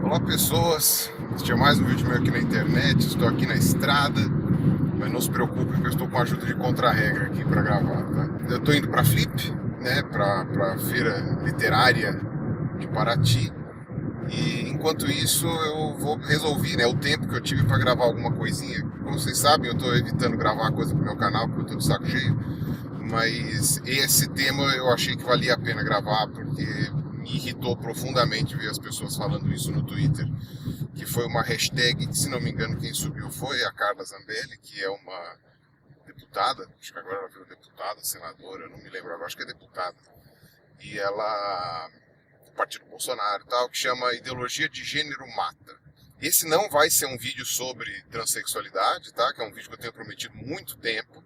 Olá pessoas, este é mais um vídeo meu aqui na internet, estou aqui na estrada, mas não se preocupe que eu estou com a ajuda de contra-regra aqui para gravar, tá? Eu estou indo para Flip, né, para a feira literária de Paraty, e enquanto isso eu resolvi, né, o tempo que eu tive para gravar alguma coisinha. Como vocês sabem, eu estou evitando gravar coisa pro meu canal porque eu estou de saco cheio, mas esse tema eu achei que valia a pena gravar porque me irritou profundamente ver as pessoas falando isso no Twitter, que foi uma hashtag que, se não me engano, quem subiu foi a Carla Zambelli, que é uma deputada, acho que agora ela virou deputada, senadora, eu não me lembro agora, acho que é deputada, e ela, do Partido Bolsonaro e tal, que chama Ideologia de Gênero Mata. Esse não vai ser um vídeo sobre transexualidade, tá? Que é um vídeo que eu tenho prometido muito tempo,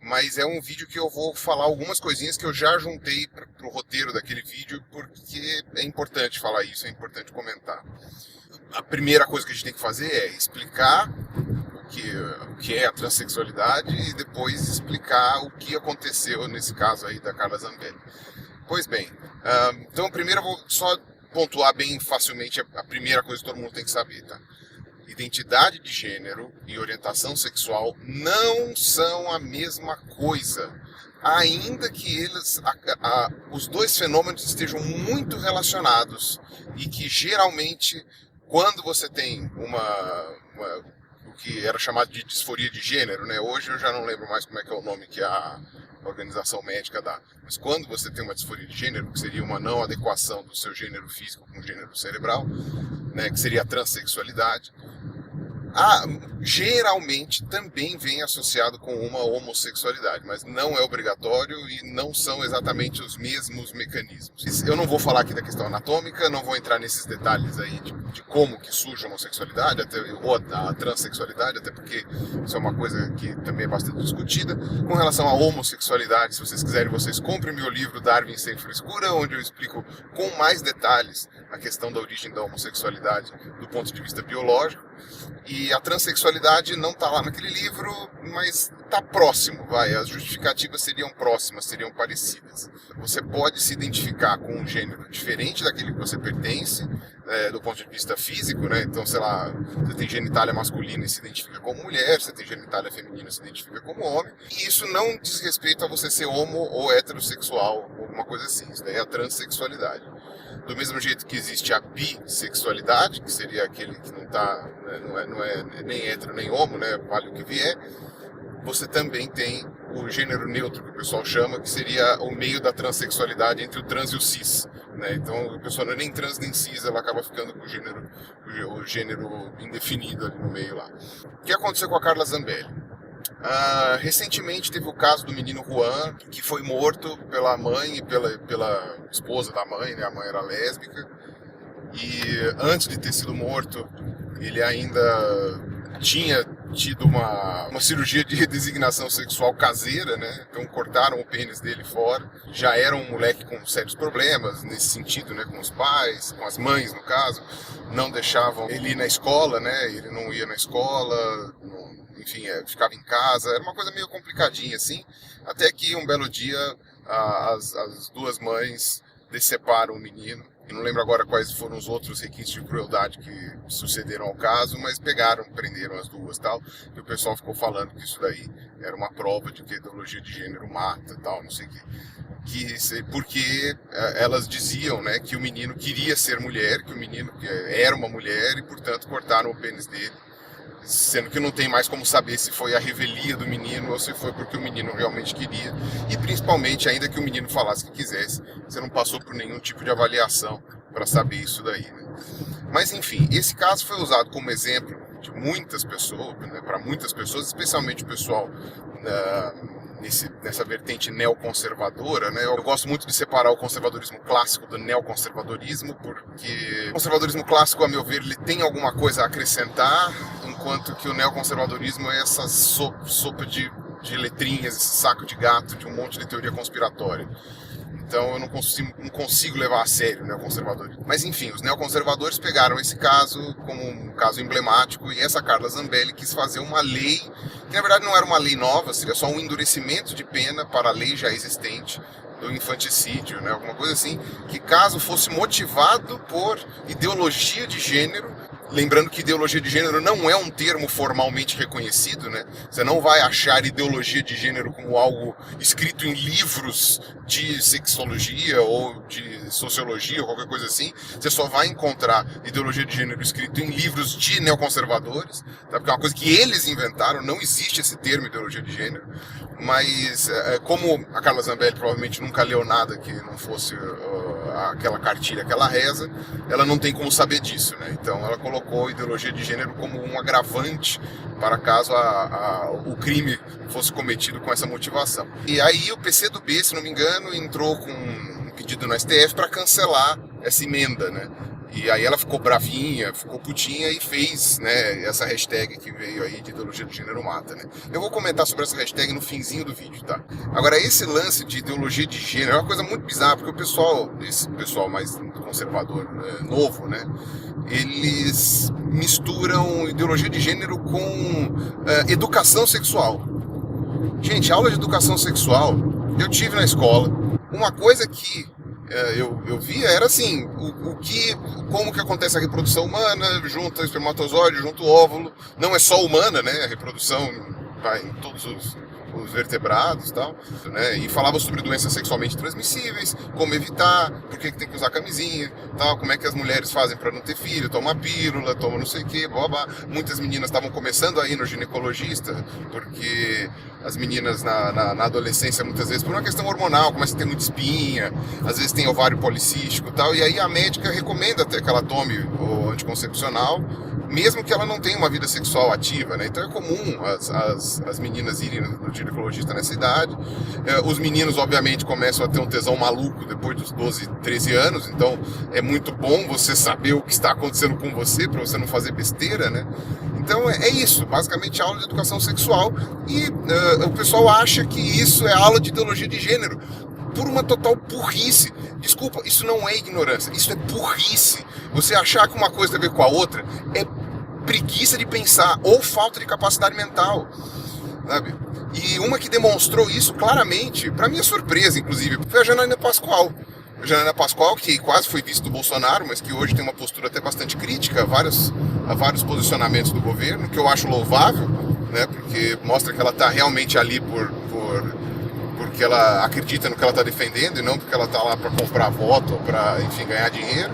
mas é um vídeo que eu vou falar algumas coisinhas que eu já juntei pro roteiro daquele vídeo, porque é importante falar isso, é importante comentar. A primeira coisa que a gente tem que fazer é explicar o que é a transexualidade e depois explicar o que aconteceu nesse caso aí da Carla Zambelli. Pois bem, então primeiro eu vou só pontuar bem facilmente a primeira coisa que todo mundo tem que saber, tá? Identidade de gênero e orientação sexual não são a mesma coisa, ainda que os dois fenômenos estejam muito relacionados e que geralmente, quando você tem o que era chamado de disforia de gênero, né? Hoje eu já não lembro mais como é que é o nome que a organização médica dá, mas quando você tem uma disforia de gênero, que seria uma não adequação do seu gênero físico com o gênero cerebral, né? Que seria a transexualidade, geralmente também vem associado com uma homossexualidade, mas não é obrigatório e não são exatamente os mesmos mecanismos. Eu não vou falar aqui da questão anatômica, não vou entrar nesses detalhes aí de como que surge a homossexualidade ou a transexualidade, até porque isso é uma coisa que também é bastante discutida. Com relação à homossexualidade, se vocês quiserem, vocês comprem meu livro Darwin Sem Frescura, onde eu explico com mais detalhes a questão da origem da homossexualidade do ponto de vista biológico. E a transexualidade não está lá naquele livro, mas está próximo, as justificativas seriam próximas, seriam parecidas. Você pode se identificar com um gênero diferente daquele que você pertence, do ponto de vista físico, né? Então, sei lá, você tem genitália masculina e se identifica como mulher, você tem genitália feminina e se identifica como homem, e isso não diz respeito a você ser homo ou heterossexual, alguma coisa assim, isso daí é a transexualidade. Do mesmo jeito que existe a bissexualidade, que seria aquele que não é nem hétero nem homo, né? Vale o que vier. Você também tem o gênero neutro, que o pessoal chama, que seria o meio da transexualidade entre o trans e o cis, né? Então a pessoa não é nem trans nem cis, ela acaba ficando com o gênero indefinido ali no meio lá. O que aconteceu com a Carla Zambelli? Recentemente teve o caso do menino Juan, que foi morto pela mãe e pela esposa da mãe, né? A mãe era lésbica, e antes de ter sido morto, ele ainda tinha tido uma cirurgia de redesignação sexual caseira, né? Então cortaram o pênis dele fora. Já era um moleque com sérios problemas nesse sentido, né? Com os pais, com as mães no caso, não deixavam ele ir na escola, né? Ele não ia na escola, enfim, ficava em casa, era uma coisa meio complicadinha assim, até que um belo dia as duas mães deceparam o menino. Eu não lembro agora quais foram os outros requintes de crueldade que sucederam ao caso, mas prenderam as duas, tal, e o pessoal ficou falando que isso daí era uma prova de que a ideologia de gênero mata, tal, não sei o quê. Porque elas diziam, né, que o menino queria ser mulher, que o menino era uma mulher e, portanto, cortaram o pênis dele, sendo que não tem mais como saber se foi a revelia do menino ou se foi porque o menino realmente queria, e principalmente, ainda que o menino falasse que quisesse, você não passou por nenhum tipo de avaliação para saber isso daí, né? Mas enfim, esse caso foi usado como exemplo de muitas pessoas, né, para muitas pessoas, especialmente o pessoal nessa vertente neoconservadora, né? Eu gosto muito de separar o conservadorismo clássico do neoconservadorismo, porque o conservadorismo clássico, a meu ver, ele tem alguma coisa a acrescentar, enquanto que o neoconservadorismo é essa sopa de letrinhas, esse saco de gato de um monte de teoria conspiratória. Então eu não consigo levar a sério o neoconservadorismo. Mas enfim, os neoconservadores pegaram esse caso como um caso emblemático, e essa Carla Zambelli quis fazer uma lei, que na verdade não era uma lei nova, seria só um endurecimento de pena para a lei já existente, do infanticídio, né? Alguma coisa assim, que caso fosse motivado por ideologia de gênero, lembrando que ideologia de gênero não é um termo formalmente reconhecido, né? Você não vai achar ideologia de gênero como algo escrito em livros de sexologia ou de sociologia ou qualquer coisa assim. Você só vai encontrar ideologia de gênero escrito em livros de neoconservadores, tá? Porque é uma coisa que eles inventaram, não existe esse termo ideologia de gênero. Mas como a Carla Zambelli provavelmente nunca leu nada que não fosse aquela cartilha que ela reza, ela não tem como saber disso, né? Então ela colocou ideologia de gênero como um agravante para caso o crime fosse cometido com essa motivação. E aí o PCdoB, se não me engano, entrou com um pedido no STF para cancelar essa emenda, né? E aí ela ficou bravinha, ficou putinha e fez, né, essa hashtag que veio aí de ideologia de gênero mata, né? Eu vou comentar sobre essa hashtag no finzinho do vídeo, tá? Agora, esse lance de ideologia de gênero é uma coisa muito bizarra, porque esse pessoal mais conservador, novo, né? Eles misturam ideologia de gênero com educação sexual. Gente, aula de educação sexual eu tive na escola. Uma coisa que eu via era assim, como que acontece a reprodução humana, junto ao espermatozoide, junto ao óvulo. Não é só humana, né? A reprodução vai em todos os vertebrados e tal, né? E falava sobre doenças sexualmente transmissíveis, como evitar, por que tem que usar camisinha, tal, como é que as mulheres fazem para não ter filho, toma pílula, toma não sei o que, blá, blá. Muitas meninas estavam começando a ir no ginecologista, porque as meninas na adolescência, muitas vezes, por uma questão hormonal, começa a ter muita espinha, às vezes tem ovário policístico e tal, e aí a médica recomenda até que ela tome o anticoncepcional, mesmo que ela não tenha uma vida sexual ativa, né? Então é comum as meninas irem no ginecologista nessa idade. Os meninos, obviamente, começam a ter um tesão maluco depois dos 12, 13 anos, então é muito bom você saber o que está acontecendo com você, para você não fazer besteira, né? Então é isso, basicamente aula de educação sexual, e o pessoal acha que isso é aula de ideologia de gênero, por uma total burrice. Desculpa, isso não é ignorância, isso é burrice. Você achar que uma coisa tem a ver com a outra é preguiça de pensar ou falta de capacidade mental, sabe? E uma que demonstrou isso claramente, para minha surpresa, inclusive, foi a Janaína Pascoal. A Janaína Pascoal, que quase foi vice do Bolsonaro, mas que hoje tem uma postura até bastante crítica a vários posicionamentos do governo, que eu acho louvável, né? Porque mostra que ela está realmente ali porque ela acredita no que ela está defendendo e não porque ela está lá para comprar voto ou para, enfim, ganhar dinheiro.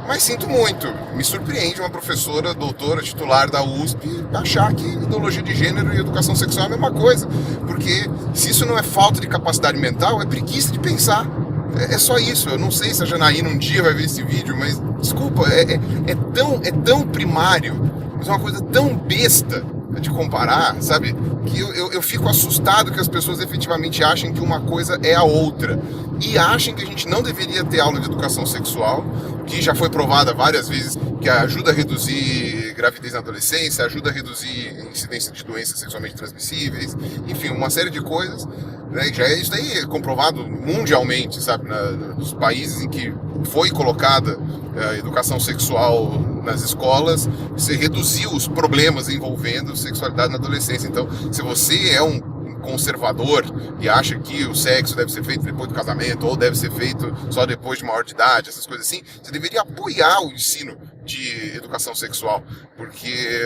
Mas sinto muito, me surpreende uma professora, doutora, titular da USP, achar que ideologia de gênero e educação sexual é a mesma coisa. Porque se isso não é falta de capacidade mental, é preguiça de pensar. É só isso. Eu não sei se a Janaína um dia vai ver esse vídeo, mas desculpa, é tão primário, mas é uma coisa tão besta de comparar, sabe? Que eu fico assustado que as pessoas efetivamente achem que uma coisa é a outra. E achem que a gente não deveria ter aula de educação sexual, que já foi provada várias vezes, que ajuda a reduzir gravidez na adolescência, ajuda a reduzir incidência de doenças sexualmente transmissíveis, enfim, uma série de coisas, né? Já isso daí é comprovado mundialmente, sabe? Nos países em que foi colocada a educação sexual nas escolas, você reduziu os problemas envolvendo sexualidade na adolescência. Então, se você é um conservador e acha que o sexo deve ser feito depois do casamento ou deve ser feito só depois de maior de idade, essas coisas assim, você deveria apoiar o ensino de educação sexual, porque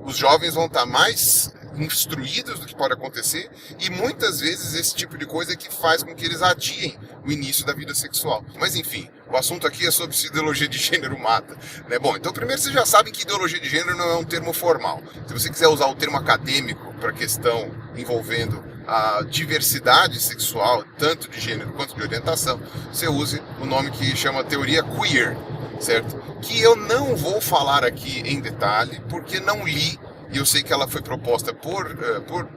os jovens vão estar mais instruídos do que pode acontecer, e muitas vezes esse tipo de coisa é que faz com que eles adiem o início da vida sexual. Mas enfim, o assunto aqui é sobre se ideologia de gênero mata, né? Bom, então primeiro vocês já sabem que ideologia de gênero não é um termo formal. Se você quiser usar o termo acadêmico para questão envolvendo a diversidade sexual, tanto de gênero quanto de orientação, você use o nome que chama teoria queer, certo? Que eu não vou falar aqui em detalhe, porque não li. E eu sei que ela foi proposta por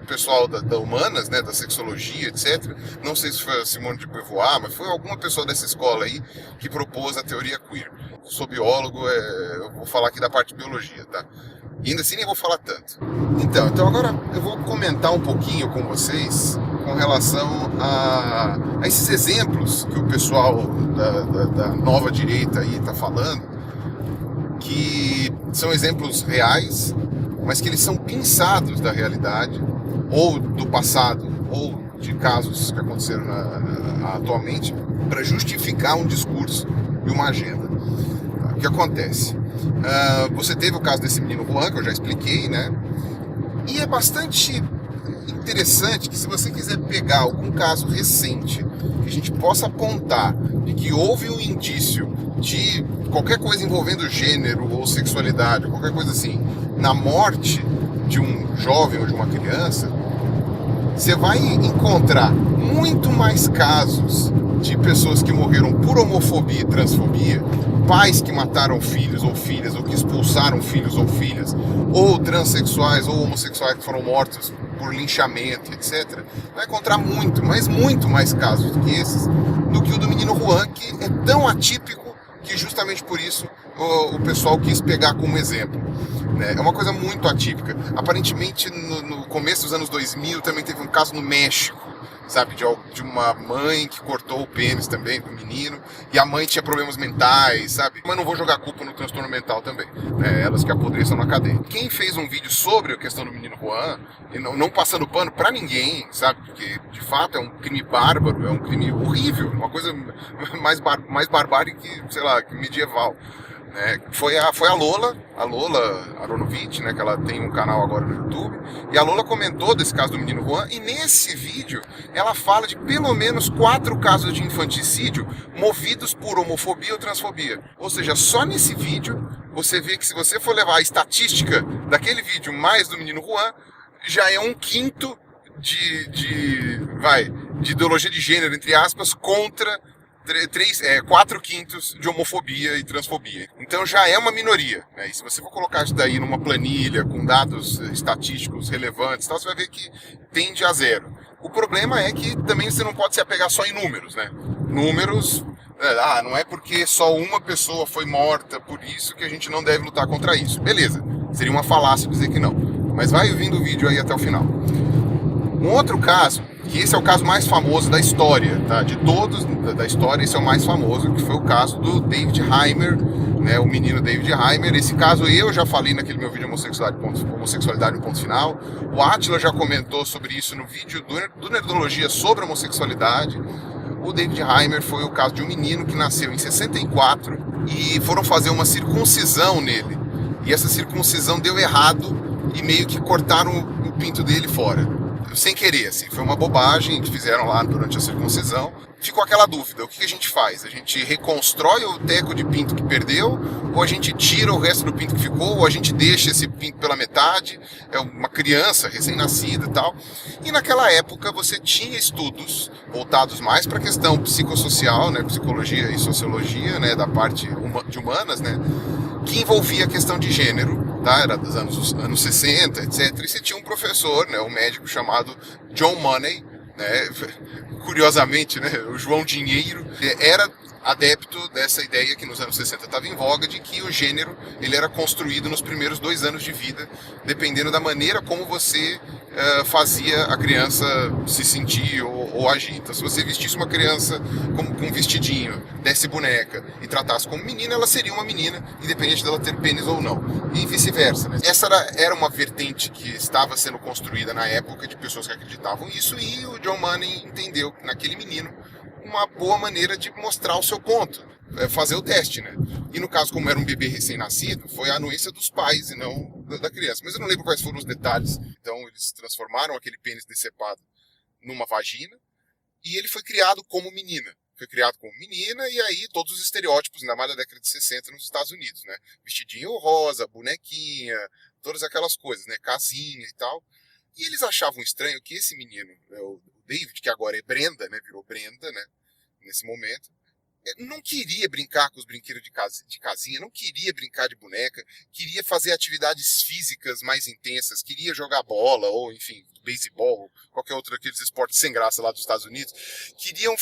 pessoal da Humanas, né, da sexologia, etc. Não sei se foi a Simone de Beauvoir, mas foi alguma pessoa dessa escola aí que propôs a teoria queer. Sou biólogo, eu vou falar aqui da parte de biologia, tá? E ainda assim nem vou falar tanto. Então agora eu vou comentar um pouquinho com vocês com relação a esses exemplos que o pessoal da nova direita aí está falando, que são exemplos reais, mas que eles são pinçados da realidade, ou do passado, ou de casos que aconteceram atualmente para justificar um discurso e uma agenda. O que acontece? Você teve o caso desse menino Juan, que eu já expliquei, né? E é bastante interessante que, se você quiser pegar algum caso recente que a gente possa apontar de que houve um indício de qualquer coisa envolvendo gênero ou sexualidade, ou qualquer coisa assim, na morte de um jovem ou de uma criança, você vai encontrar muito mais casos de pessoas que morreram por homofobia e transfobia, pais que mataram filhos ou filhas, ou que expulsaram filhos ou filhas, ou transexuais ou homossexuais que foram mortos por linchamento, etc. Vai encontrar muito, mas muito mais casos do que esses, do que o do menino Juan, que é tão atípico que justamente por isso o pessoal quis pegar como exemplo. É uma coisa muito atípica. Aparentemente, no começo dos anos 2000, também teve um caso no México, sabe, de uma mãe que cortou o pênis também do menino, e a mãe tinha problemas mentais, sabe? Mas não vou jogar culpa no transtorno mental também, né? Elas que apodreçam na cadeia. Quem fez um vídeo sobre a questão do menino Juan, e não passando pano pra ninguém, sabe? Porque, de fato, é um crime bárbaro, é um crime horrível, uma coisa mais barbárie que, sei lá, que medieval. Foi a Lola Aronovitch, né, que ela tem um canal agora no YouTube, e a Lola comentou desse caso do menino Juan, e nesse vídeo ela fala de pelo menos 4 casos de infanticídio movidos por homofobia ou transfobia. Ou seja, só nesse vídeo você vê que, se você for levar a estatística daquele vídeo mais do menino Juan, já é 1/5 de ideologia de gênero, entre aspas, contra 4/5 de homofobia e transfobia. Então já é uma minoria, né? E se você for colocar isso daí numa planilha com dados estatísticos relevantes, você vai ver que tende a 0. O problema é que também você não pode se apegar só em números, né? Números, não é porque só uma pessoa foi morta por isso que a gente não deve lutar contra isso. Beleza, seria uma falácia dizer que não. Mas vai ouvindo o vídeo aí até o final. Um outro caso, que esse é o caso mais famoso da história, tá? De todos da história, esse é o mais famoso, que foi o caso do David Heimer, né? O menino David Heimer. Esse caso eu já falei naquele meu vídeo Homossexualidade, ponto final. O Átila já comentou sobre isso no vídeo do Nerdologia sobre homossexualidade. O David Heimer foi o caso de um menino que nasceu em 64 e foram fazer uma circuncisão nele. E essa circuncisão deu errado e meio que cortaram o pinto dele fora. Sem querer, assim, foi uma bobagem que fizeram lá durante a circuncisão. Ficou aquela dúvida, o que a gente faz? A gente reconstrói o teco de pinto que perdeu, ou a gente tira o resto do pinto que ficou, ou a gente deixa esse pinto pela metade? É uma criança recém-nascida e tal. E naquela época você tinha estudos voltados mais para a questão psicossocial, né, psicologia e sociologia, né, da parte de humanas, né, que envolvia a questão de gênero, tá? Era dos anos 60, etc. E você tinha um professor, né, um médico chamado John Money, né, curiosamente, né, o João Dinheiro, era adepto dessa ideia que nos anos 60 estava em voga, de que o gênero ele era construído nos primeiros 2 anos de vida, dependendo da maneira como você fazia a criança se sentir ou agir. Então, se você vestisse uma criança com um vestidinho, desse boneca e tratasse como menina, ela seria uma menina, independente dela ter pênis ou não. E vice-versa, né? Essa era uma vertente que estava sendo construída na época de pessoas que acreditavam nisso, e o John Money entendeu que naquele menino uma boa maneira de mostrar o seu ponto, fazer o teste, né? E no caso, como era um bebê recém-nascido, foi a anuência dos pais e não da criança. Mas eu não lembro quais foram os detalhes. Então eles transformaram aquele pênis decepado numa vagina, e ele foi criado como menina. Foi criado como menina, e aí todos os estereótipos, ainda mais da década de 60 nos Estados Unidos, né? Vestidinho rosa, bonequinha, todas aquelas coisas, né? Casinha e tal. E eles achavam estranho que esse menino, né, o David, que agora é Brenda, né? Virou Brenda, né? Nesse momento, não queria brincar com os brinquedos de casinha, não queria brincar de boneca, queria fazer atividades físicas mais intensas, queria jogar bola, ou enfim, beisebol, qualquer outro daqueles esportes sem graça lá dos Estados Unidos. Queria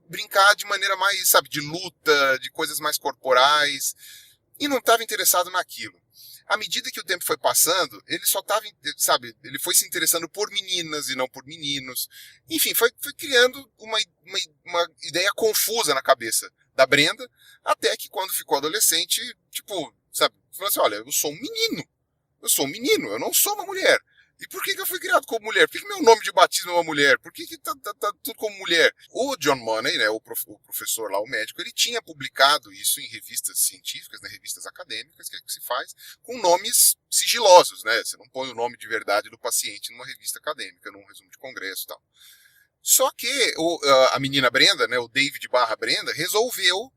brincar de maneira mais, sabe, de luta, de coisas mais corporais, e não estava interessado naquilo. À medida que o tempo foi passando, ele só estava, sabe, ele foi se interessando por meninas e não por meninos. Enfim, foi criando uma ideia confusa na cabeça da Brenda, até que quando ficou adolescente, tipo, sabe, falou assim, olha, eu sou um menino, eu não sou uma mulher. E por que eu fui criado como mulher? Por que meu nome de batismo é uma mulher? Por que tá tudo como mulher? O John Money, né, o professor lá, o médico, ele tinha publicado isso em revistas científicas, né, revistas acadêmicas, que é o que se faz, com nomes sigilosos, né? Você não põe o nome de verdade do paciente numa revista acadêmica, num resumo de congresso e tal. Só que a menina Brenda, né, o David / Brenda, resolveu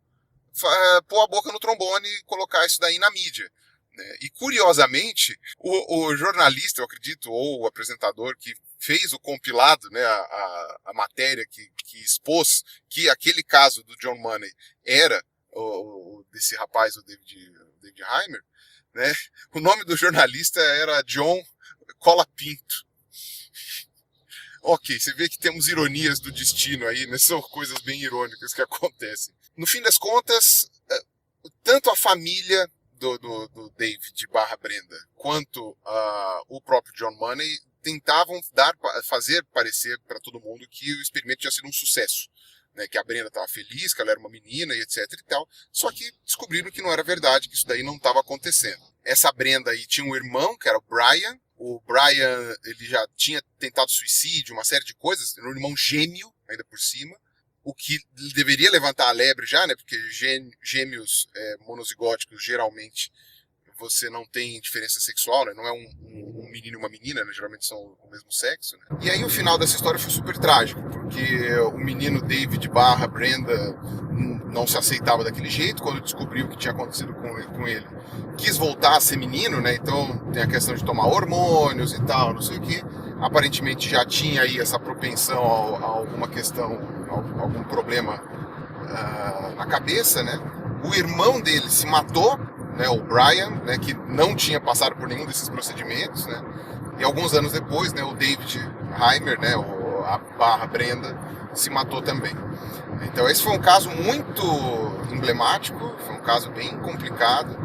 pôr a boca no trombone e colocar isso daí na mídia. Né? E, curiosamente, o jornalista, eu acredito, ou o apresentador que fez o compilado, né, a matéria que expôs que aquele caso do John Money era desse rapaz, o David Heimer, né, o nome do jornalista era John Cola Pinto. Ok, você vê que temos ironias do destino aí, né? São coisas bem irônicas que acontecem. No fim das contas, tanto a família do David / Brenda quanto o próprio John Money tentavam fazer parecer para todo mundo que o experimento tinha sido um sucesso. Né, que a Brenda estava feliz, que ela era uma menina e etc e tal. Só que descobriram que não era verdade, que isso daí não estava acontecendo. Essa Brenda aí tinha um irmão, que era o Brian. O Brian, ele já tinha tentado suicídio, uma série de coisas. Era um irmão gêmeo, ainda por cima. O que deveria levantar a lebre já, né? Porque gêmeos monozigóticos, geralmente, você não tem diferença sexual, né? Não é um menino e uma menina, né? Geralmente são o mesmo sexo, né? E aí o final dessa história foi super trágico, porque o menino David / Brenda não se aceitava daquele jeito. Quando descobriu o que tinha acontecido com ele, quis voltar a ser menino, né? Então tem a questão de tomar hormônios e tal, não sei o que. Aparentemente já tinha aí essa propensão a alguma questão, a algum problema na cabeça, né? O irmão dele se matou, né, o Brian, né, que não tinha passado por nenhum desses procedimentos, né, e alguns anos depois, né, o David Heimer, né, a / Brenda, se matou também. Então esse foi um caso muito emblemático, foi um caso bem complicado,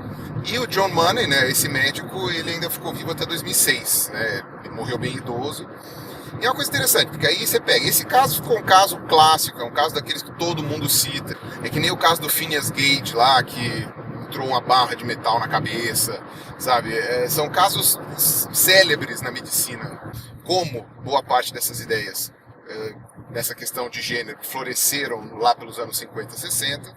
e o John Money, né, esse médico, ele ainda ficou vivo até 2006, né, ele morreu bem idoso. E é uma coisa interessante, porque aí você pega, esse caso ficou um caso clássico, é um caso daqueles que todo mundo cita, é que nem o caso do Phineas Gage lá, que entrou uma barra de metal na cabeça, sabe? São casos célebres na medicina, como boa parte dessas ideias nessa questão de gênero que floresceram lá pelos anos 50, 60,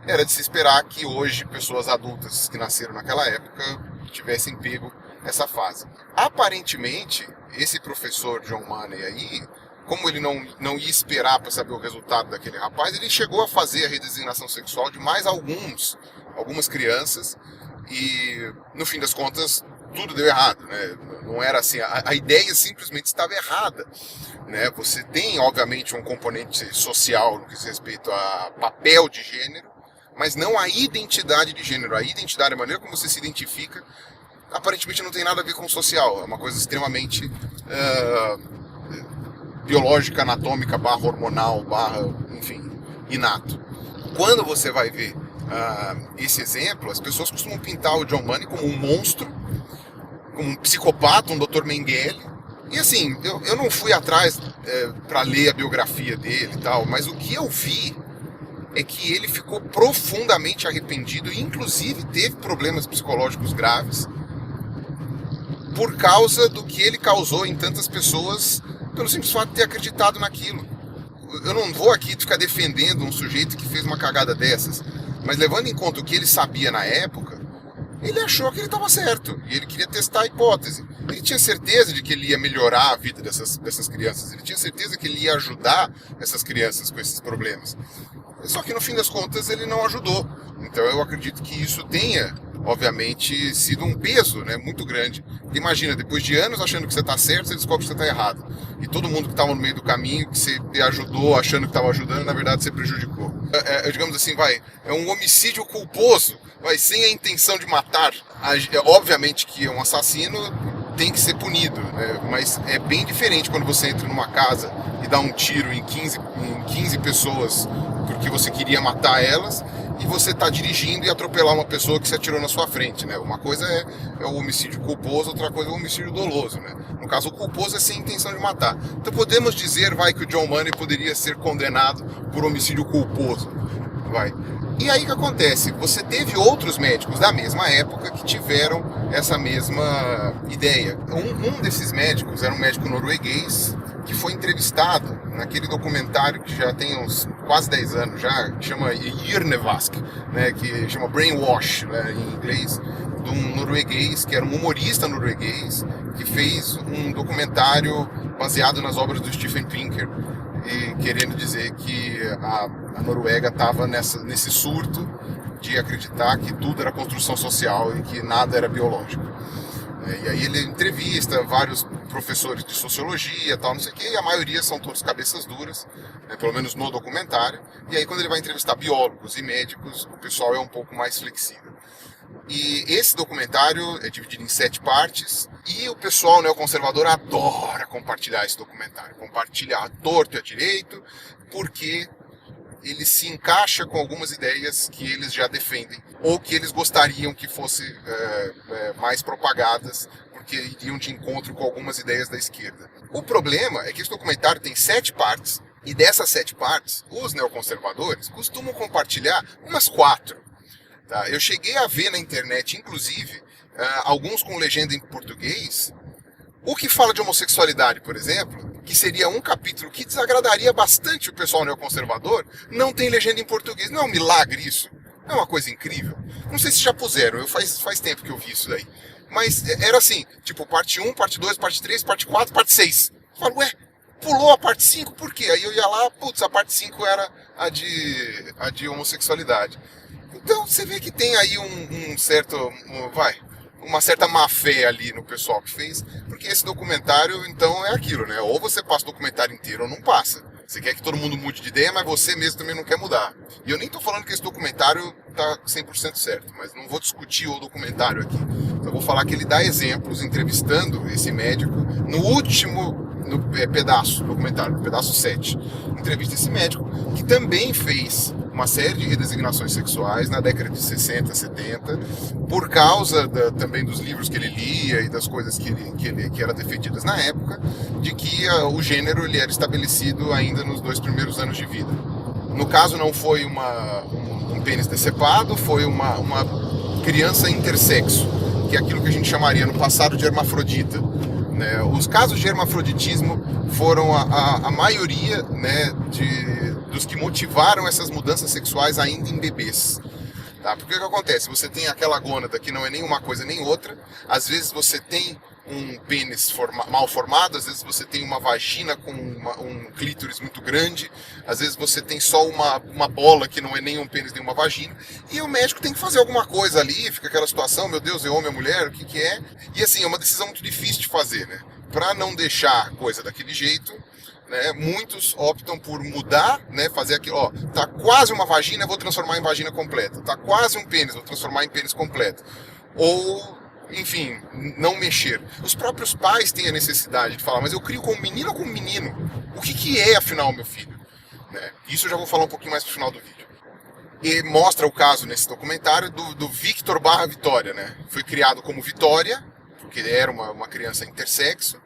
era de se esperar que hoje pessoas adultas que nasceram naquela época tivessem pego essa fase. Aparentemente, esse professor John Money aí, como ele não ia esperar para saber o resultado daquele rapaz, ele chegou a fazer a redesignação sexual de mais algumas crianças, e no fim das contas tudo deu errado, né? Não era assim, a ideia simplesmente estava errada, né? Você tem obviamente um componente social no que diz respeito a papel de gênero, mas não a identidade de gênero. A identidade, a maneira como você se identifica, aparentemente não tem nada a ver com o social, é uma coisa extremamente biológica, anatômica, / hormonal, / enfim, inato. Quando você vai ver esse exemplo, as pessoas costumam pintar o John Money como um monstro, como um psicopata, um Dr. Mengele. E assim, eu não fui atrás para ler a biografia dele e tal, mas o que eu vi é que ele ficou profundamente arrependido e inclusive teve problemas psicológicos graves por causa do que ele causou em tantas pessoas pelo simples fato de ter acreditado naquilo. Eu não vou aqui ficar defendendo um sujeito que fez uma cagada dessas, mas levando em conta o que ele sabia na época, ele achou que ele estava certo e ele queria testar a hipótese. Ele tinha certeza de que ele ia melhorar a vida dessas crianças, ele tinha certeza que ele ia ajudar essas crianças com esses problemas. Só que no fim das contas ele não ajudou. Então eu acredito que isso tenha, obviamente, sido um peso, né, muito grande. Imagina, depois de anos achando que você está certo, você descobre que você está errado. E todo mundo que estava no meio do caminho, que você ajudou achando que estava ajudando, na verdade você prejudicou. Digamos assim, é um homicídio culposo, sem a intenção de matar. Obviamente que um assassino tem que ser punido, né? Mas é bem diferente quando você entra numa casa e dá um tiro em 15 pessoas porque você queria matar elas, e você está dirigindo e atropelar uma pessoa que se atirou na sua frente, né? Uma coisa é o homicídio culposo, outra coisa é o homicídio doloso, né? No caso, o culposo é sem intenção de matar. Então podemos dizer, que o John Money poderia ser condenado por homicídio culposo, E aí o que acontece? Você teve outros médicos da mesma época que tiveram essa mesma ideia. Um desses médicos era um médico norueguês que foi entrevistado naquele documentário que já tem uns quase 10 anos já, que chama Hjernevask, né, que chama Brainwash, né, em inglês, de um norueguês, que era um humorista norueguês, que fez um documentário baseado nas obras do Steven Pinker, e querendo dizer que a Noruega estava nesse surto de acreditar que tudo era construção social e que nada era biológico. E aí ele entrevista vários professores de sociologia, tal, não sei o quê, e a maioria são todos cabeças duras, né, pelo menos no documentário. E aí quando ele vai entrevistar biólogos e médicos, o pessoal é um pouco mais flexível. E esse documentário é dividido em 7 partes, e o pessoal neoconservador adora compartilhar esse documentário, compartilhar a torto e a direito, porque ele se encaixa com algumas ideias que eles já defendem, ou que eles gostariam que fossem mais propagadas, porque iriam de encontro com algumas ideias da esquerda. O problema é que esse documentário tem 7 partes, e dessas 7 partes, os neoconservadores costumam compartilhar umas 4. Tá? Eu cheguei a ver na internet, inclusive, alguns com legenda em português, o que fala de homossexualidade, por exemplo, que seria um capítulo que desagradaria bastante o pessoal neoconservador, não tem legenda em português. Não é um milagre isso? Não é uma coisa incrível? Não sei se já puseram, faz tempo que eu vi isso daí. Mas era assim, tipo, parte 1, parte 2, parte 3, parte 4, parte 6. Eu falo, ué, pulou a parte 5, por quê? Aí eu ia lá, putz, a parte 5 era a de homossexualidade. Então você vê que tem aí uma certa má fé ali no pessoal que fez, porque esse documentário, então, é aquilo, né? Ou você passa o documentário inteiro ou não passa. Você quer que todo mundo mude de ideia, mas você mesmo também não quer mudar. E eu nem tô falando que esse documentário tá 100% certo, mas não vou discutir o documentário aqui. Eu vou falar que ele dá exemplos entrevistando esse médico no último pedaço do documentário, no pedaço 7. Entrevista esse médico que também fez uma série de redesignações sexuais na década de 60, 70, por causa também dos livros que ele lia e das coisas que eram defendidas na época, de que o gênero ele era estabelecido ainda nos 2 primeiros anos de vida. No caso, não foi um pênis decepado, foi uma criança intersexo, que é aquilo que a gente chamaria no passado de hermafrodita. Os casos de hermafroditismo foram a maioria, né, dos que motivaram essas mudanças sexuais ainda em bebês. Tá? Porque o que acontece? Você tem aquela gônada que não é nem uma coisa nem outra, às vezes você tem um pênis mal formado, às vezes você tem uma vagina com um clítoris muito grande, às vezes você tem só uma bola que não é nem um pênis nem uma vagina, e o médico tem que fazer alguma coisa ali, fica aquela situação, meu Deus, é homem ou mulher, o que é? E assim, é uma decisão muito difícil de fazer, né? Para não deixar a coisa daquele jeito, né, muitos optam por mudar, né, fazer aquilo, ó, tá quase uma vagina, eu vou transformar em vagina completa, tá quase um pênis, vou transformar em pênis completo. Ou, enfim, não mexer. Os próprios pais têm a necessidade de falar, mas eu crio com um menino ou com um menino? O que é, afinal, meu filho? Né? Isso eu já vou falar um pouquinho mais pro final do vídeo. E mostra o caso nesse documentário do Victor / Vitória, né? Foi criado como Vitória, porque ele era uma criança intersexo,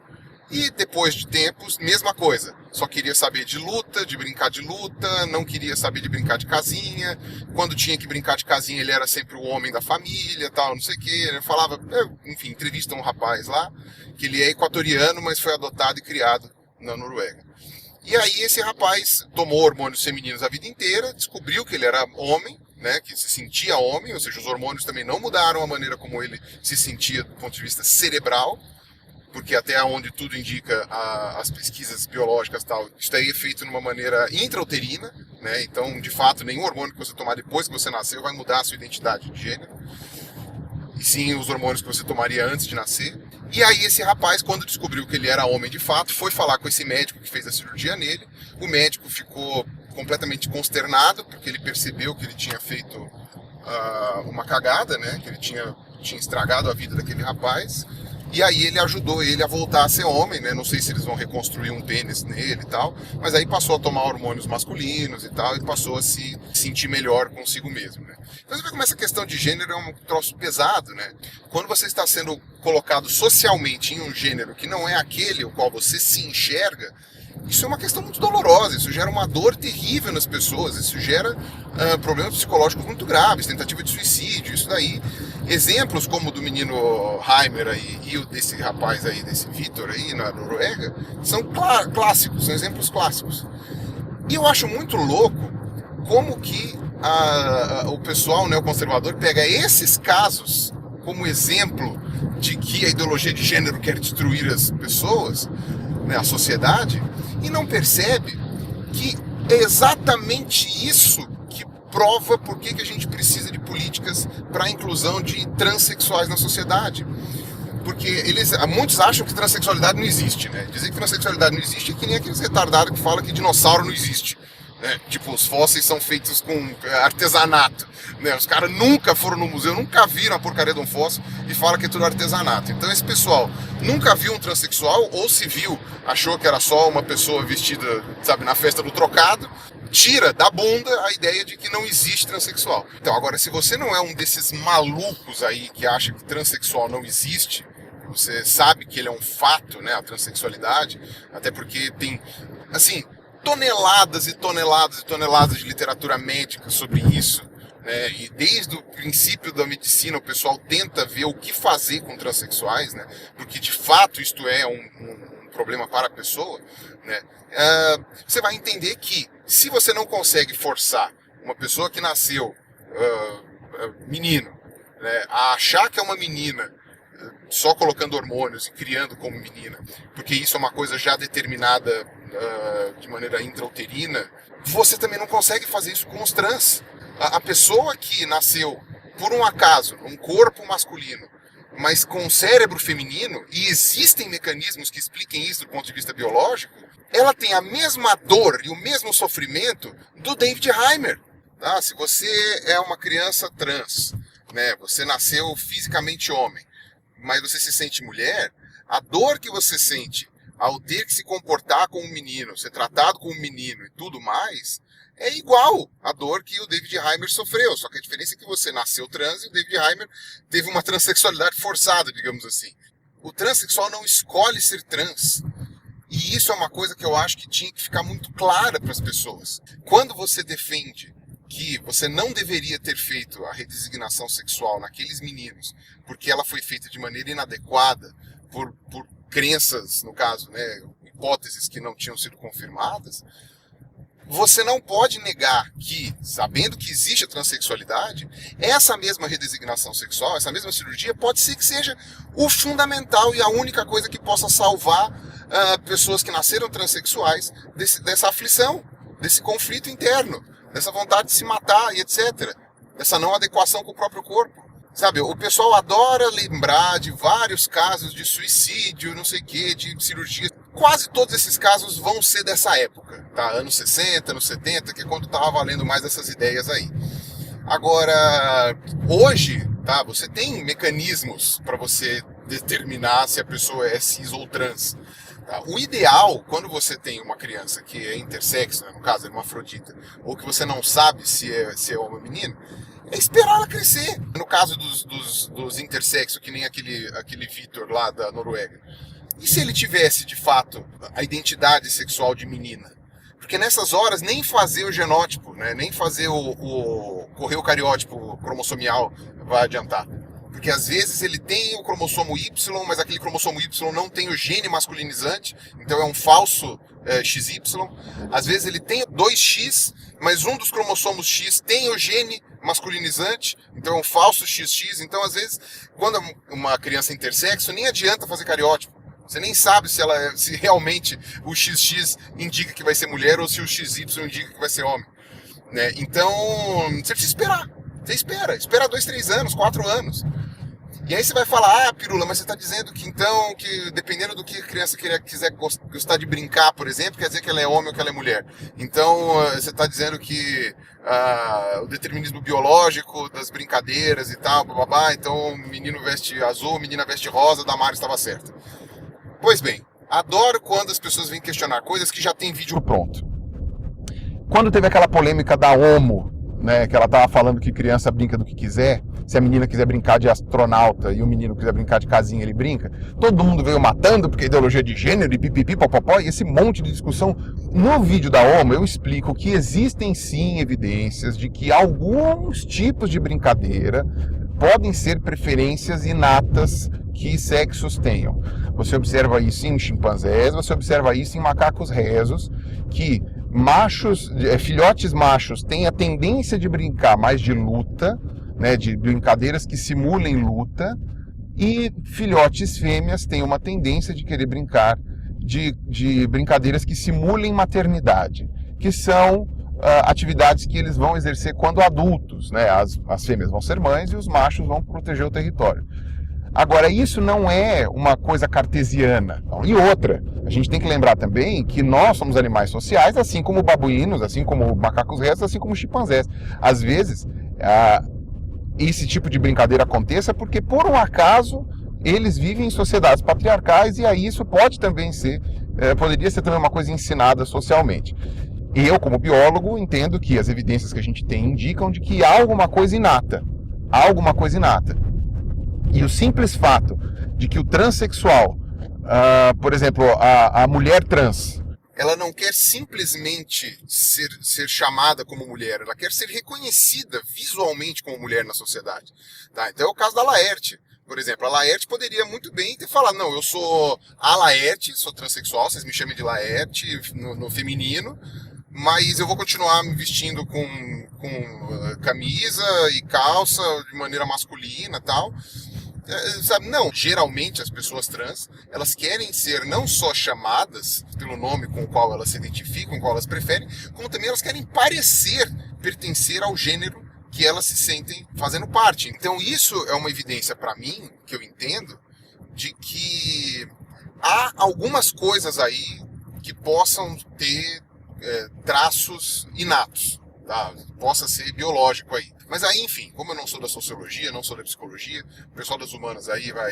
e depois de tempos, mesma coisa. Só queria saber de luta, de brincar de luta, não queria saber de brincar de casinha. Quando tinha que brincar de casinha, ele era sempre o homem da família, tal, não sei o que. Ele falava, enfim, entrevista um rapaz lá, que ele é equatoriano, mas foi adotado e criado na Noruega. E aí esse rapaz tomou hormônios femininos a vida inteira, descobriu que ele era homem, né, que se sentia homem, ou seja, os hormônios também não mudaram a maneira como ele se sentia do ponto de vista cerebral, porque até onde tudo indica as pesquisas biológicas e tal, isso daí é feito de uma maneira intrauterina, né? Então, de fato, nenhum hormônio que você tomar depois que você nasceu vai mudar a sua identidade de gênero, e sim os hormônios que você tomaria antes de nascer. E aí esse rapaz, quando descobriu que ele era homem de fato, foi falar com esse médico que fez a cirurgia nele. O médico ficou completamente consternado, porque ele percebeu que ele tinha feito uma cagada, né? Que ele tinha estragado a vida daquele rapaz. E aí ele ajudou ele a voltar a ser homem, né? Não sei se eles vão reconstruir um pênis nele e tal, mas aí passou a tomar hormônios masculinos e tal, e passou a se sentir melhor consigo mesmo, né? Então você vê como essa questão de gênero é um troço pesado, né? Quando você está sendo colocado socialmente em um gênero que não é aquele o qual você se enxerga, isso é uma questão muito dolorosa, isso gera uma dor terrível nas pessoas, isso gera problemas psicológicos muito graves, tentativa de suicídio, isso daí. Exemplos como o do menino Heimer aí, e o desse rapaz aí, desse Vitor aí na Noruega, são clássicos, são exemplos clássicos. E eu acho muito louco como que o pessoal neoconservador pega esses casos como exemplo de que a ideologia de gênero quer destruir as pessoas, né, a sociedade, e não percebe que é exatamente isso que prova por que a gente precisa de políticas para a inclusão de transexuais na sociedade. Porque muitos acham que transexualidade não existe, né? Dizer que transexualidade não existe é que nem aqueles retardados que falam que dinossauro não existe. Né? Tipo, os fósseis são feitos com artesanato. Né? Os caras nunca foram no museu, nunca viram a porcaria de um fóssil e falam que é tudo artesanato. Então esse pessoal nunca viu um transexual, ou se viu, achou que era só uma pessoa vestida, sabe, na festa do trocado, tira da bunda a ideia de que não existe transexual. Então agora, se você não é um desses malucos aí que acha que transexual não existe, você sabe que ele é um fato, né, a transexualidade, até porque tem, assim, toneladas e toneladas e toneladas de literatura médica sobre isso, né, e desde o princípio da medicina o pessoal tenta ver o que fazer com transexuais, né, porque de fato isto é um problema para a pessoa, né, você vai entender que se você não consegue forçar uma pessoa que nasceu menino, né, a achar que é uma menina só colocando hormônios e criando como menina, porque isso é uma coisa já determinada de maneira intrauterina, você também não consegue fazer isso com os trans. A pessoa que nasceu, por um acaso, um corpo masculino, mas com um cérebro feminino, e existem mecanismos que expliquem isso do ponto de vista biológico, ela tem a mesma dor e o mesmo sofrimento do David Heimer. Tá? Se você é uma criança trans, né, você nasceu fisicamente homem, mas você se sente mulher, a dor que você sente ao ter que se comportar como um menino, ser tratado como um menino e tudo mais, é igual à dor que o David Heimer sofreu. Só que a diferença é que você nasceu trans e o David Heimer teve uma transexualidade forçada, digamos assim. O transexual não escolhe ser trans. E isso é uma coisa que eu acho que tinha que ficar muito clara para as pessoas. Quando você defende que você não deveria ter feito a redesignação sexual naqueles meninos, porque ela foi feita de maneira inadequada, por crenças, no caso, né, hipóteses que não tinham sido confirmadas, você não pode negar que, sabendo que existe a transexualidade, essa mesma redesignação sexual, essa mesma cirurgia, pode ser que seja o fundamental e a única coisa que possa salvar pessoas que nasceram transexuais dessa aflição, desse conflito interno, dessa vontade de se matar e etc. Dessa não adequação com o próprio corpo. Sabe, o pessoal adora lembrar de vários casos de suicídio, não sei o que, de cirurgia. Quase todos esses casos vão ser dessa época, tá? Anos 60, anos 70, que é quando estava valendo mais essas ideias aí. Agora, hoje, tá, você tem mecanismos para você determinar se a pessoa é cis ou trans. Tá? O ideal, quando você tem uma criança que é intersexo, né, no caso é hermafrodita, ou que você não sabe se é homem ou menino, é esperar ela crescer. No caso dos intersexos, que nem aquele Vitor lá da Noruega. E se ele tivesse, de fato, a identidade sexual de menina? Porque nessas horas, nem fazer o genótipo, né, nem fazer o correio cariótipo cromossomial vai adiantar. Porque às vezes ele tem o cromossomo Y, mas aquele cromossomo Y não tem o gene masculinizante, então é um falso XY. Às vezes ele tem 2X, mas um dos cromossomos X tem o gene masculinizante, então é um falso XX. Então às vezes, quando uma criança é intersexo, nem adianta fazer cariótipo. Você nem sabe se realmente o XX indica que vai ser mulher ou se o XY indica que vai ser homem. Né? Então, você precisa esperar. Você espera 2, 3 anos, 4 anos. E aí você vai falar, Pirula, mas você está dizendo que então, que dependendo do que a criança quiser gostar de brincar, por exemplo, quer dizer que ela é homem ou que ela é mulher. Então, você está dizendo que o determinismo biológico das brincadeiras e tal, bababá, então o menino veste azul, a menina veste rosa, a Damares estava certa. Pois bem, adoro quando as pessoas vêm questionar coisas que já tem vídeo pronto. Quando teve aquela polêmica da Homo né, que ela estava falando que criança brinca do que quiser, se a menina quiser brincar de astronauta e o menino quiser brincar de casinha, ele brinca. Todo mundo veio matando porque ideologia de gênero e pipipi, popopó, e esse monte de discussão. No vídeo da OMO eu explico que existem sim evidências de que alguns tipos de brincadeira podem ser preferências inatas que sexos tenham. Você observa isso em chimpanzés, você observa isso em macacos rezos, que filhotes machos têm a tendência de brincar mais de luta, né, de brincadeiras que simulem luta, e filhotes fêmeas têm uma tendência de querer brincar de brincadeiras que simulem maternidade, que são atividades que eles vão exercer quando adultos, né? As fêmeas vão ser mães e os machos vão proteger o território. Agora, isso não é uma coisa cartesiana. E outra, a gente tem que lembrar também que nós somos animais sociais, assim como babuínos, assim como macacos rezos, assim como chimpanzés. Às vezes, esse tipo de brincadeira aconteça porque, por um acaso, eles vivem em sociedades patriarcais e aí isso pode também ser, poderia ser também uma coisa ensinada socialmente. Eu, como biólogo, entendo que as evidências que a gente tem indicam de que há alguma coisa inata. Há alguma coisa inata. E o simples fato de que o transexual, por exemplo, a mulher trans, ela não quer simplesmente ser chamada como mulher, ela quer ser reconhecida visualmente como mulher na sociedade. Tá? Então é o caso da Laerte. Por exemplo, a Laerte poderia muito bem ter falado, não, eu sou a Laerte, sou transexual, vocês me chamem de Laerte no feminino, mas eu vou continuar me vestindo com camisa e calça de maneira masculina e tal. Sabe, não, geralmente as pessoas trans, elas querem ser não só chamadas pelo nome com o qual elas se identificam, com o qual elas preferem, como também elas querem pertencer ao gênero que elas se sentem fazendo parte. Então isso é uma evidência para mim, que eu entendo, de que há algumas coisas aí que possam ter traços inatos, tá? Possa ser biológico aí. Mas aí, enfim, como eu não sou da sociologia, não sou da psicologia, o pessoal das humanas aí vai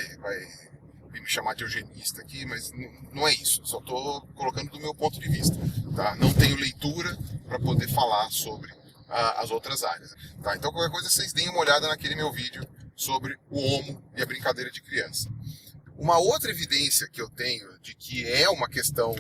me chamar de eugenista aqui, mas não é isso. Só estou colocando do meu ponto de vista. Tá? Não tenho leitura para poder falar sobre as outras áreas. Tá? Então, qualquer coisa, vocês deem uma olhada naquele meu vídeo sobre o homo e a brincadeira de criança. Uma outra evidência que eu tenho de que é uma questão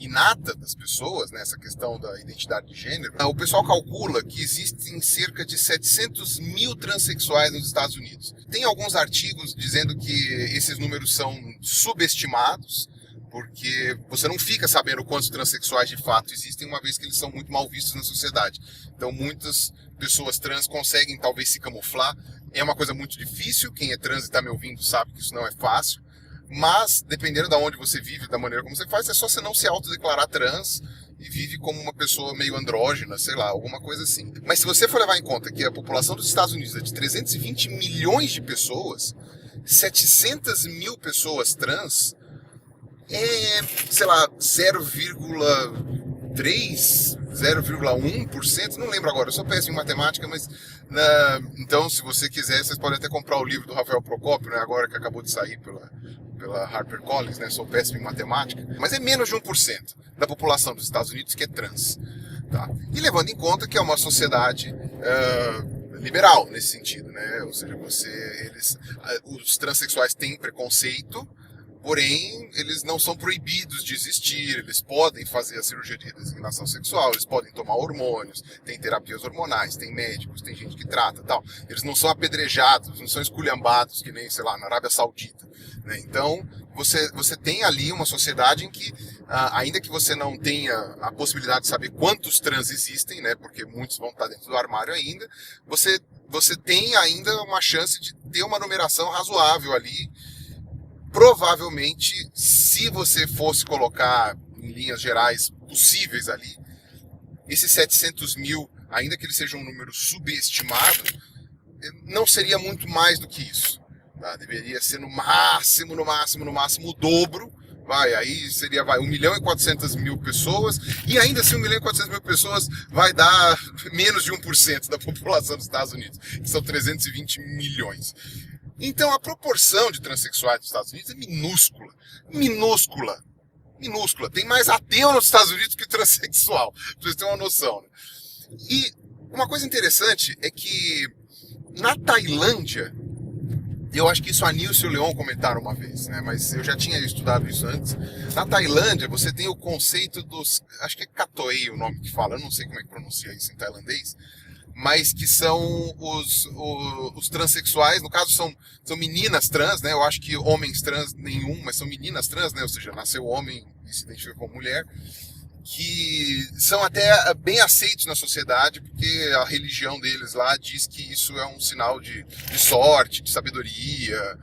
inata das pessoas, né, essa questão da identidade de gênero, o pessoal calcula que existem cerca de 700 mil transexuais nos Estados Unidos. Tem alguns artigos dizendo que esses números são subestimados, porque você não fica sabendo quantos transexuais de fato existem, uma vez que eles são muito mal vistos na sociedade. Então muitas pessoas trans conseguem talvez se camuflar. É uma coisa muito difícil, quem é trans e está me ouvindo sabe que isso não é fácil. Mas, dependendo de onde você vive, da maneira como você faz, é só você não se autodeclarar trans e vive como uma pessoa meio andrógena, sei lá, alguma coisa assim. Mas se você for levar em conta que a população dos Estados Unidos é de 320 milhões de pessoas, 700 mil pessoas trans é, sei lá, 0,1%, não lembro agora, eu sou péssimo em matemática, mas então se você quiser, vocês podem até comprar o livro do Rafael Procópio, né, agora que acabou de sair pela HarperCollins, né, sou péssimo em matemática, mas é menos de 1% da população dos Estados Unidos que é trans. Tá? E levando em conta que é uma sociedade liberal nesse sentido, né? Ou seja, os transexuais têm preconceito, porém, eles não são proibidos de existir, eles podem fazer a cirurgia de redesignação sexual, eles podem tomar hormônios, tem terapias hormonais, tem médicos, tem gente que trata tal. Eles não são apedrejados, não são esculhambados, que nem, sei lá, na Arábia Saudita. Né? Então, você tem ali uma sociedade em que, ainda que você não tenha a possibilidade de saber quantos trans existem, né, porque muitos vão estar dentro do armário ainda, você tem ainda uma chance de ter uma numeração razoável ali. Provavelmente, se você fosse colocar em linhas gerais possíveis ali, esses 700 mil, ainda que ele seja um número subestimado, não seria muito mais do que isso. Tá? Deveria ser no máximo o dobro. Aí seria 1.400.000 pessoas, e ainda assim 1.400.000 pessoas vai dar menos de 1% da população dos Estados Unidos, que são 320 milhões. Então a proporção de transexuais nos Estados Unidos é minúscula. Tem mais ateu nos Estados Unidos que transexual, pra vocês terem uma noção. Né? E Uma coisa interessante é que na Tailândia, eu acho que isso a Nilce e o Leon comentaram uma vez, né? Mas eu já tinha estudado isso antes. Na Tailândia, você tem o conceito dos... Acho que é Katoei o nome que fala, eu não sei como é que pronuncia isso em tailandês, mas que são os transexuais, no caso são meninas trans, né? Eu acho que homens trans nenhum, mas são meninas trans, né? Ou seja, nasceu homem e se identifica como mulher, que são até bem aceitos na sociedade, porque a religião deles lá diz que isso é um sinal de sorte, de sabedoria.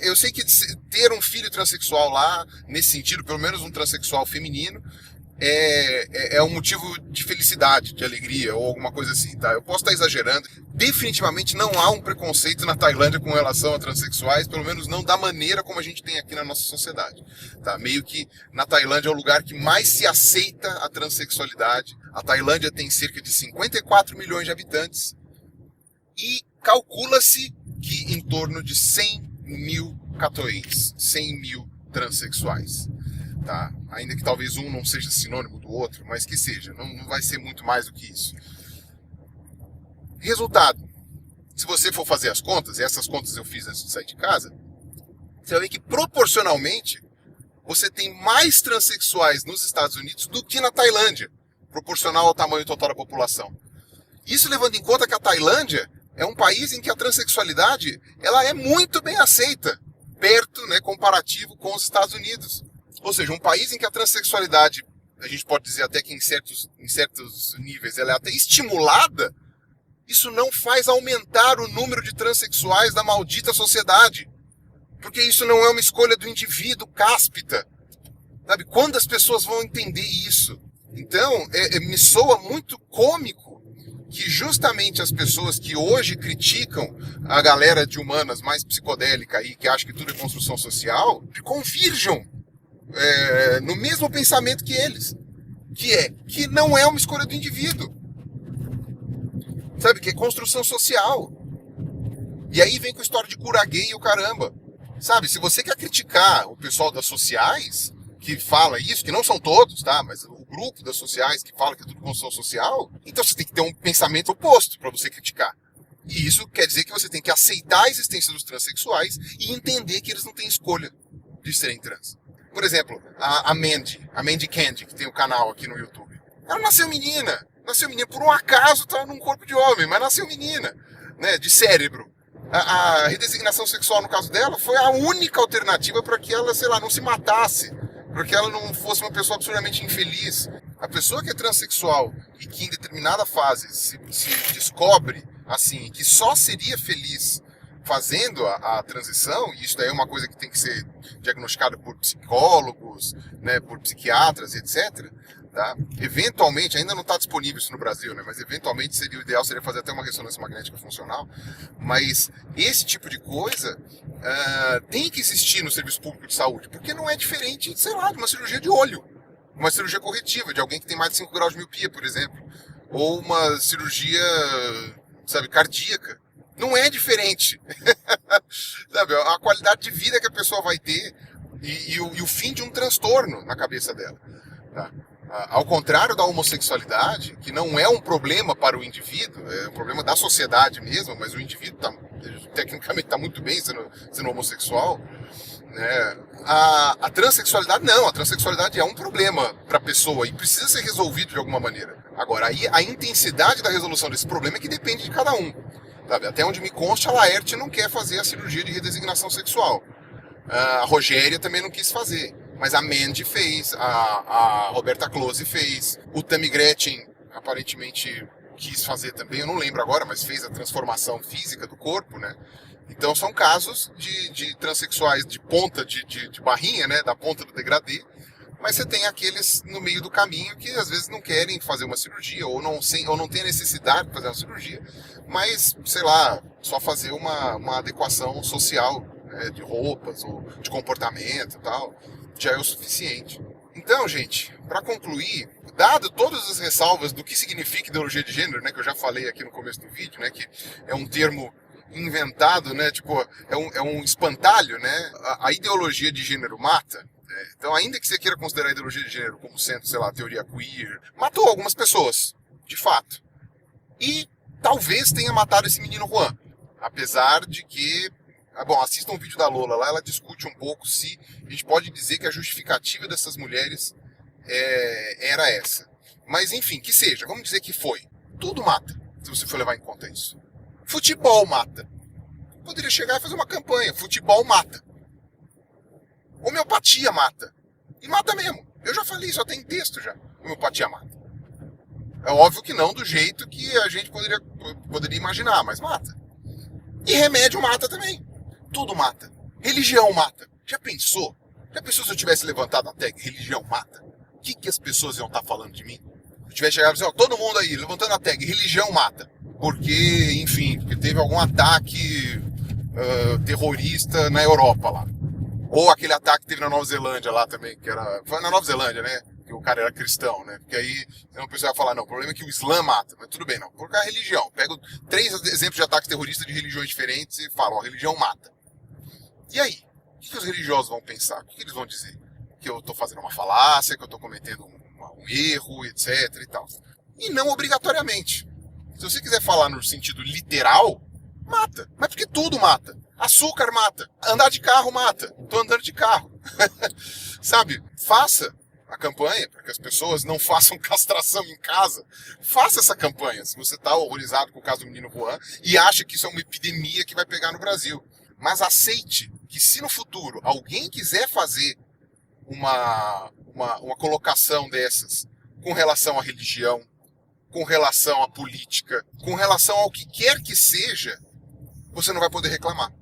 Eu sei que ter um filho transexual lá, nesse sentido, pelo menos um transexual feminino, é um motivo de felicidade, de alegria, ou alguma coisa assim, tá? Eu posso estar exagerando. Definitivamente não há um preconceito na Tailândia com relação a transexuais, pelo menos não da maneira como a gente tem aqui na nossa sociedade, tá? Meio que na Tailândia é o lugar que mais se aceita a transexualidade. A Tailândia tem cerca de 54 milhões de habitantes e calcula-se que em torno de 100 mil catoês, 100 mil transexuais. Tá? Ainda que talvez um não seja sinônimo do outro, mas que seja, não vai ser muito mais do que isso. Resultado, se você for fazer as contas, e essas contas eu fiz antes de sair de casa, você vai ver que proporcionalmente você tem mais transexuais nos Estados Unidos do que na Tailândia, proporcional ao tamanho total da população. Isso levando em conta que a Tailândia é um país em que a transexualidade ela é muito bem aceita, perto, né, comparativo com os Estados Unidos. Ou seja, um país em que a transexualidade, a gente pode dizer até que em certos níveis ela é até estimulada, isso não faz aumentar o número de transexuais da maldita sociedade. Porque isso não é uma escolha do indivíduo cáspita. Sabe? Quando as pessoas vão entender isso? Então, me soa muito cômico que justamente as pessoas que hoje criticam a galera de humanas mais psicodélica aí, que acha que tudo é construção social, convirjam no mesmo pensamento que eles, que não é uma escolha do indivíduo, sabe, que é construção social. E aí vem com a história de cura gay e o caramba, sabe, se você quer criticar o pessoal das sociais, que fala isso, que não são todos, tá, mas o grupo das sociais que fala que é tudo construção social, então você tem que ter um pensamento oposto para você criticar. E isso quer dizer que você tem que aceitar a existência dos transexuais e entender que eles não têm escolha de serem trans. Por exemplo, a Mandy Candy, que tem o canal aqui no YouTube. Ela nasceu menina, por um acaso tá num corpo de homem, mas nasceu menina, né, de cérebro. A redesignação sexual, no caso dela, foi a única alternativa para que ela, sei lá, não se matasse, para que ela não fosse uma pessoa absurdamente infeliz. A pessoa que é transexual e que em determinada fase se descobre, assim, que só seria feliz fazendo a transição, e isso daí é uma coisa que tem que ser diagnosticada por psicólogos, né, por psiquiatras, etc. Tá? Eventualmente, ainda não está disponível isso no Brasil, né, mas eventualmente o ideal seria fazer até uma ressonância magnética funcional, mas esse tipo de coisa tem que existir no serviço público de saúde, porque não é diferente, sei lá, de uma cirurgia de olho, uma cirurgia corretiva, de alguém que tem mais de 5 graus de miopia, por exemplo, ou uma cirurgia, sabe, cardíaca. Não é diferente. Sabe, a qualidade de vida que a pessoa vai ter e o fim de um transtorno na cabeça dela. Tá? Ao contrário da homossexualidade, que não é um problema para o indivíduo, é um problema da sociedade mesmo, mas o indivíduo tecnicamente está muito bem sendo homossexual, né? A transexualidade não, a transexualidade é um problema para a pessoa e precisa ser resolvido de alguma maneira. Agora, aí a intensidade da resolução desse problema é que depende de cada um. Sabe? Até onde me consta, a Laerte não quer fazer a cirurgia de redesignação sexual. A Rogéria também não quis fazer. Mas a Mandy fez, a Roberta Close fez, o Tammy Gretchen aparentemente quis fazer também, eu não lembro agora, mas fez a transformação física do corpo, né? Então são casos de transexuais de ponta de barrinha, né? Da ponta do degradê. Mas você tem aqueles no meio do caminho que às vezes não querem fazer uma cirurgia ou não tem a necessidade de fazer uma cirurgia, mas, sei lá, só fazer uma adequação social, né, de roupas ou de comportamento e tal, já é o suficiente. Então, gente, para concluir, dado todas as ressalvas do que significa ideologia de gênero, né, que eu já falei aqui no começo do vídeo, né, que é um termo inventado, né, tipo, é um espantalho, né, a ideologia de gênero mata. Então, ainda que você queira considerar a ideologia de gênero como sendo, sei lá, teoria queer, matou algumas pessoas, de fato. E talvez tenha matado esse menino Juan. Apesar de que... Bom, assista um vídeo da Lola lá, ela discute um pouco se a gente pode dizer que a justificativa dessas mulheres era essa. Mas enfim, que seja, vamos dizer que foi. Tudo mata, se você for levar em conta isso. Futebol mata. Poderia chegar e fazer uma campanha. Futebol mata. Homeopatia mata. E mata mesmo. Eu já falei, só tem texto já. Homeopatia mata. É óbvio que não do jeito que a gente poderia imaginar, mas mata. E remédio mata também. Tudo mata. Religião mata. Já pensou? Já pensou se eu tivesse levantado a tag religião mata? O que as pessoas iam estar falando de mim? Se eu tivesse chegado e dizer, todo mundo aí, levantando a tag religião mata. Porque, enfim, porque teve algum ataque terrorista na Europa lá. Ou aquele ataque que teve na Nova Zelândia lá também, que era... Foi na Nova Zelândia, né? Que o cara era cristão, né? Porque aí o pessoal vai falar, não, o problema é que o Islã mata. Mas tudo bem, não. Por causa da religião. Pego 3 exemplos de ataques terroristas de religiões diferentes e falo, a religião mata. E aí? O que os religiosos vão pensar? O que eles vão dizer? Que eu estou fazendo uma falácia, que eu estou cometendo um erro, etc e tal. E não obrigatoriamente. Se você quiser falar no sentido literal, mata. Mas porque tudo mata. Açúcar mata. Andar de carro mata. Tô andando de carro. Sabe? Faça a campanha para que as pessoas não façam castração em casa. Faça essa campanha. Se você está horrorizado com o caso do menino Juan e acha que isso é uma epidemia que vai pegar no Brasil. Mas aceite que se no futuro alguém quiser fazer uma colocação dessas com relação à religião, com relação à política, com relação ao que quer que seja, você não vai poder reclamar.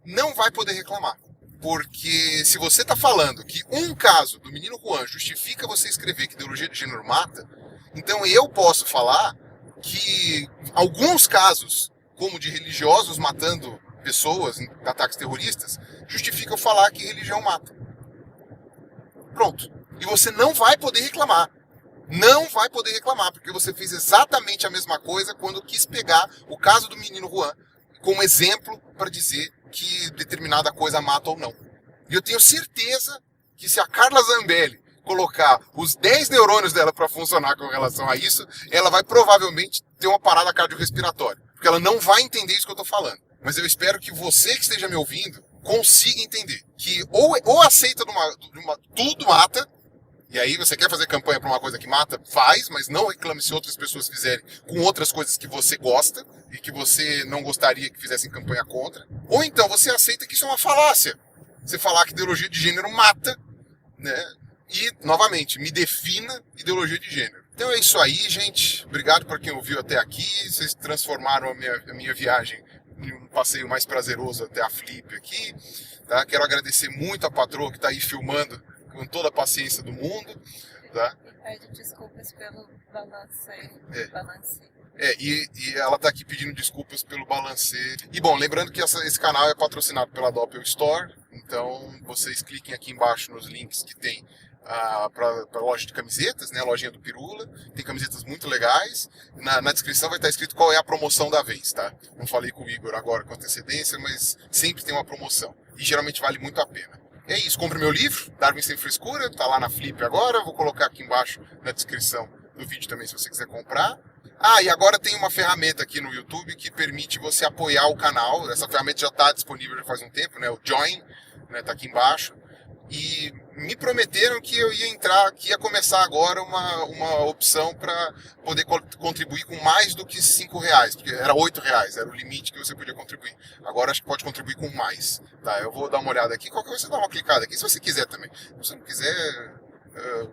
Não vai poder reclamar. Porque se você está falando que um caso do menino Juan justifica você escrever que ideologia de gênero mata, então eu posso falar que alguns casos, como de religiosos matando pessoas em ataques terroristas, justificam falar que religião mata. Pronto. E você não vai poder reclamar. Não vai poder reclamar, porque você fez exatamente a mesma coisa quando quis pegar o caso do menino Juan como exemplo para dizer que determinada coisa mata ou não. E eu tenho certeza que se a Carla Zambelli colocar os 10 neurônios dela para funcionar com relação a isso, ela vai provavelmente ter uma parada cardiorrespiratória. Porque ela não vai entender isso que eu estou falando. Mas eu espero que você que esteja me ouvindo consiga entender que ou aceita tudo mata, e aí você quer fazer campanha para uma coisa que mata, faz, mas não reclame se outras pessoas fizerem com outras coisas que você gosta e que você não gostaria que fizessem campanha contra. Ou então você aceita que isso é uma falácia. Você falar que ideologia de gênero mata, né? E, novamente, me defina ideologia de gênero. Então é isso aí, gente. Obrigado por quem ouviu até aqui. Vocês transformaram a minha viagem em um passeio mais prazeroso até a Flip aqui. Tá? Quero agradecer muito a patroa que está aí filmando com toda a paciência do mundo. Tá? E pede desculpas pelo balancei. E ela está aqui pedindo desculpas pelo balancê. E bom, lembrando que esse canal é patrocinado pela Doppel Store. Então vocês cliquem aqui embaixo nos links que tem para a loja de camisetas, né, a lojinha do Pirula. Tem camisetas muito legais. Na descrição vai estar escrito qual é a promoção da vez, tá? Não falei com o Igor agora com antecedência, mas sempre tem uma promoção. E geralmente vale muito a pena. É isso, compre meu livro, Darwin Sem Frescura, tá lá na Flip agora. Vou colocar aqui embaixo na descrição do vídeo também se você quiser comprar. E agora tem uma ferramenta aqui no YouTube que permite você apoiar o canal. Essa ferramenta já está disponível já faz um tempo, né? O Join, né? Tá aqui embaixo. E me prometeram que eu ia entrar, que ia começar agora uma opção para poder contribuir com mais do que R$5, porque era R$8, era o limite que você podia contribuir. Agora acho que pode contribuir com mais. Tá, eu vou dar uma olhada aqui, qualquer coisa você dá uma clicada aqui, se você quiser também. Se você não quiser,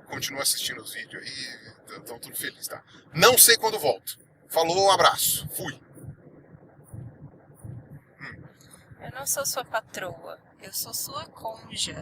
continua assistindo os vídeos aí, então tudo feliz, tá? Não sei quando volto. Falou, um abraço, fui. Eu não sou sua patroa, eu sou sua cônjuge.